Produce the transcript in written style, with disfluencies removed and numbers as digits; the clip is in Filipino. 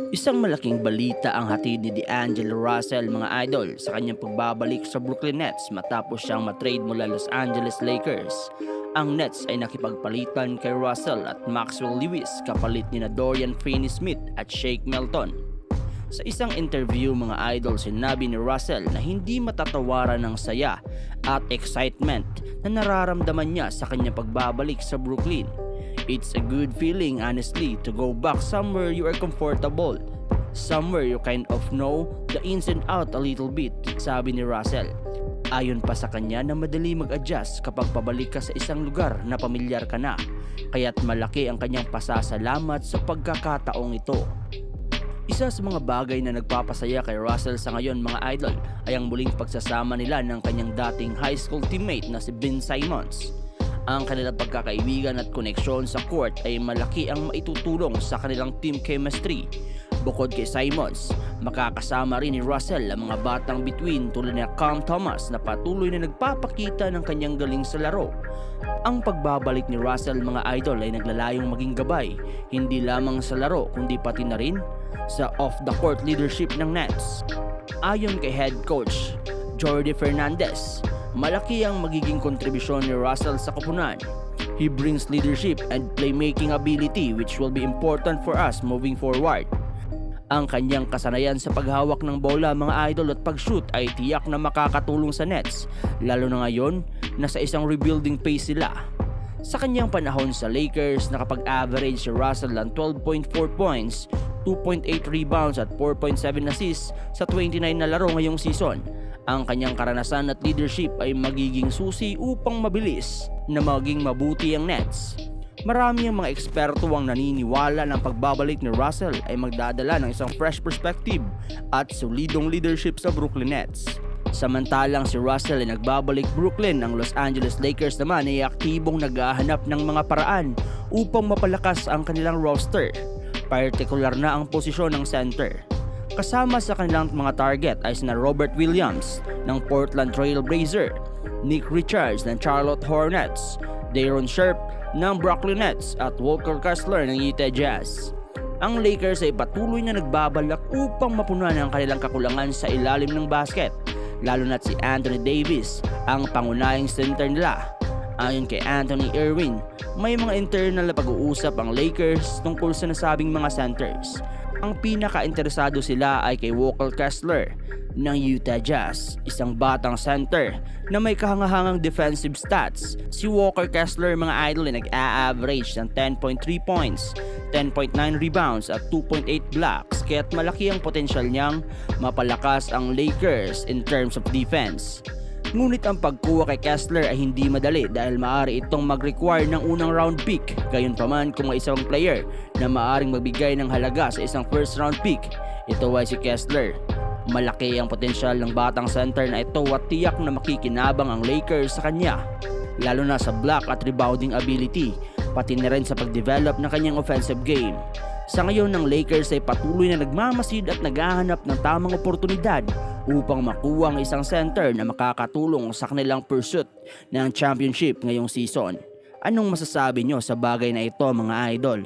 Isang malaking balita ang hatid ni D'Angelo Russell mga idol sa kanyang pagbabalik sa Brooklyn Nets matapos siyang matrade mula Los Angeles Lakers. Ang Nets ay nakipagpalitan kay Russell at Maxwell Lewis kapalit ni na Dorian Finney-Smith at Shake Milton. Sa isang interview mga idol sinabi ni Russell na hindi matatawaran ng saya at excitement na nararamdaman niya sa kanyang pagbabalik sa Brooklyn. It's a good feeling honestly to go back somewhere you are comfortable. Somewhere you kind of know the ins and out a little bit, sabi ni Russell. Ayon pa sa kanya na madali mag-adjust kapag pabalik ka sa isang lugar na pamilyar ka na, kaya't malaki ang kanyang pasasalamat sa pagkakataong ito. Isa sa mga bagay na nagpapasaya kay Russell sa ngayon mga idol ay ang muling pagsasama nila ng kanyang dating high school teammate na si Ben Simmons. Ang kanilang pagkakaibigan at koneksyon sa court ay malaki ang maitutulong sa kanilang team chemistry. Bukod kay Simmons, makakasama rin ni Russell ang mga batang bituin tulad ni Cam Thomas na patuloy na nagpapakita ng kanyang galing sa laro. Ang pagbabalik ni Russell mga idol ay naglalayong maging gabay, hindi lamang sa laro kundi pati na rin sa off-the-court leadership ng Nets. Ayon kay head coach Jordi Fernandez, malaki ang magiging kontribusyon ni Russell sa koponan. He brings leadership and playmaking ability which will be important for us moving forward. Ang kanyang kasanayan sa paghawak ng bola mga idol at pag-shoot ay tiyak na makakatulong sa Nets, lalo na ngayon na sa isang rebuilding phase sila. Sa kanyang panahon sa Lakers, nakapag-average si Russell ng 12.4 points, 2.8 rebounds at 4.7 assists sa 29 na laro ngayong season. Ang kanyang karanasan at leadership ay magiging susi upang mabilis na maging mabuti ang Nets. Marami ang mga eksperto ang naniniwala ng pagbabalik ni Russell ay magdadala ng isang fresh perspective at solidong leadership sa Brooklyn Nets. Samantalang si Russell ay nagbabalik Brooklyn, ang Los Angeles Lakers naman ay aktibong naghahanap ng mga paraan upang mapalakas ang kanilang roster, partikular na ang posisyon ng center. Kasama sa kanilang mga target ay sina Robert Williams ng Portland Trail Blazers, Nick Richards ng Charlotte Hornets, Day'Ron Sharpe ng Brooklyn Nets at Walker Kessler ng Utah Jazz. Ang Lakers ay patuloy na nagbabalak upang mapunan ang kanilang kakulangan sa ilalim ng basket, lalo na't si Anthony Davis ang pangunahing center nila. Ayon kay Anthony Irwin, may mga internal na pag-uusap ang Lakers tungkol sa nasabing mga centers. Ang pinaka-interesado sila ay kay Walker Kessler ng Utah Jazz, isang batang center na may kahangahangang defensive stats. Si Walker Kessler mga idol ay nag-a-average ng 10.3 points, 10.9 rebounds at 2.8 blocks, kaya't malaki ang potensyal niyang mapalakas ang Lakers in terms of defense. Ngunit ang pagkuha kay Kessler ay hindi madali dahil maaari itong mag-require ng unang round pick. Gayunpaman kung may isang player na maaring magbigay ng halaga sa isang first round pick, ito ay si Kessler. Malaki ang potensyal ng batang center na ito at tiyak na makikinabang ang Lakers sa kanya, lalo na sa block at rebounding ability, pati na rin sa pag-develop ng kanyang offensive game. Sa ngayon ng Lakers ay patuloy na nagmamasid at naghahanap ng tamang oportunidad upang makuha ang isang center na makakatulong sa kanilang pursuit ng championship ngayong season. Anong masasabi nyo sa bagay na ito mga idol?